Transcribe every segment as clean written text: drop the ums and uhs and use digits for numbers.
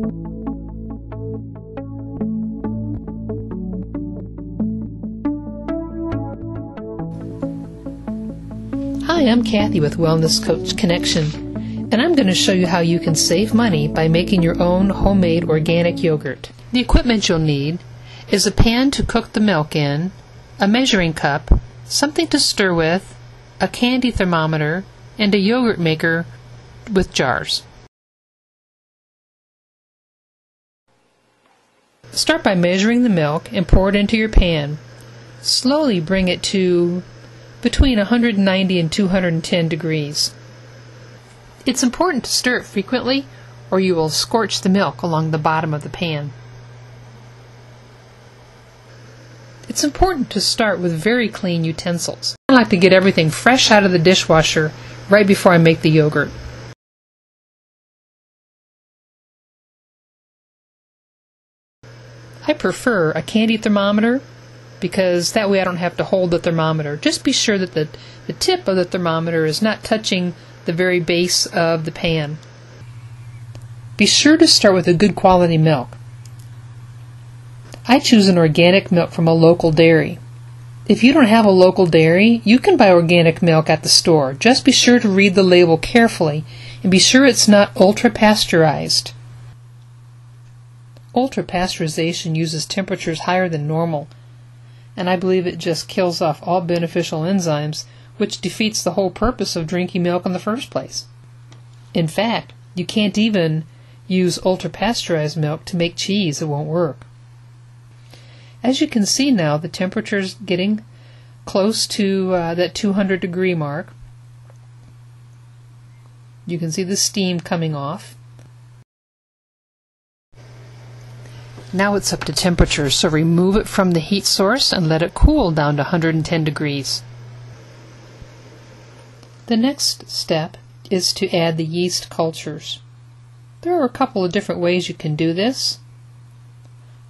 Hi, I'm Kathy with Wellness Coach Connection, and I'm going to show you how you can save money by making your own homemade organic yogurt. The equipment you'll need is a pan to cook the milk in, a measuring cup, something to stir with, a candy thermometer, and a yogurt maker with jars. Start by measuring the milk and pour it into your pan. Slowly bring it to between 190 and 210 degrees. It's important to stir it frequently or you will scorch the milk along the bottom of the pan. It's important to start with very clean utensils. I like to get everything fresh out of the dishwasher right before I make the yogurt. I prefer a candy thermometer because that way I don't have to hold the thermometer. Just be sure that the tip of the thermometer is not touching the very base of the pan. Be sure to start with a good quality milk. I choose an organic milk from a local dairy. If you don't have a local dairy, you can buy organic milk at the store. Just be sure to read the label carefully and be sure it's not ultra-pasteurized. Ultra-pasteurization uses temperatures higher than normal, and I believe it just kills off all beneficial enzymes, which defeats the whole purpose of drinking milk in the first place. In fact, you can't even use ultra-pasteurized milk to make cheese. It won't work. As you can see now, the temperature is getting close to that 200 degree mark. You can see the steam coming off. Now it's up to temperature, so remove it from the heat source and let it cool down to 110 degrees. The next step is to add the yeast cultures. There are a couple of different ways you can do this.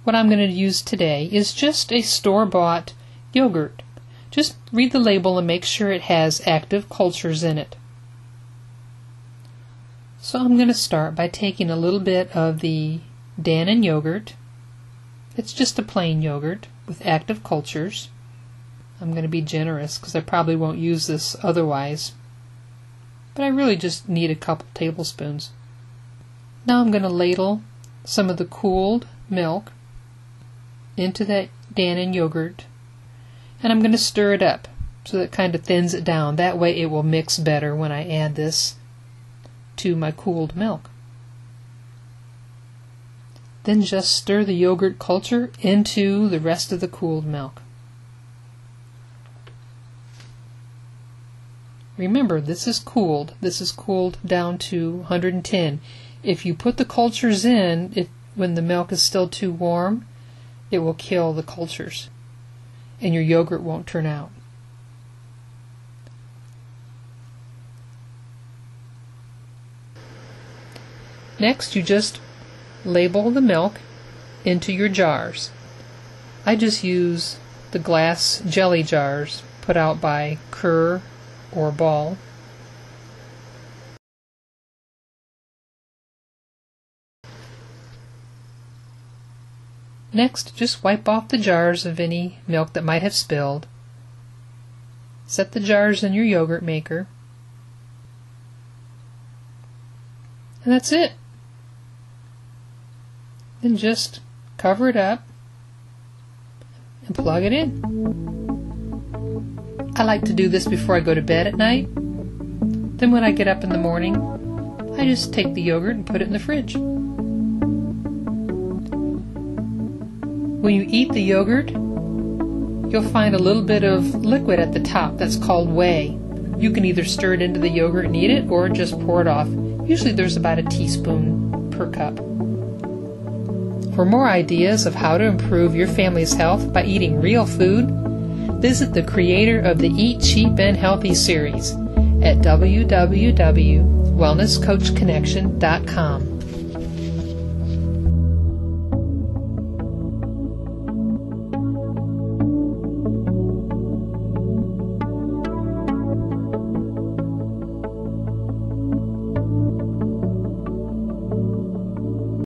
What I'm going to use today is just a store-bought yogurt. Just read the label and make sure it has active cultures in it. So I'm going to start by taking a little bit of the Dannon yogurt. It's just a plain yogurt with active cultures. I'm going to be generous because I probably won't use this otherwise, but I really just need a couple tablespoons. Now I'm going to ladle some of the cooled milk into that Dannon yogurt, and I'm going to stir it up so that it kind of thins it down. That way it will mix better when I add this to my cooled milk. Then just stir the yogurt culture into the rest of the cooled milk. Remember, this is cooled. This is cooled down to 110. If you put the cultures in, when the milk is still too warm, it will kill the cultures, and your yogurt won't turn out. Next, you just label the milk into your jars. I just use the glass jelly jars put out by Kerr or Ball. Next, just wipe off the jars of any milk that might have spilled. Set the jars in your yogurt maker. And that's it. Then just cover it up and plug it in. I like to do this before I go to bed at night. Then when I get up in the morning, I just take the yogurt and put it in the fridge. When you eat the yogurt, you'll find a little bit of liquid at the top that's called whey. You can either stir it into the yogurt and eat it, or just pour it off. Usually there's about a teaspoon per cup. For more ideas of how to improve your family's health by eating real food, visit the creator of the Eat Cheap and Healthy series at www.wellnesscoachconnection.com.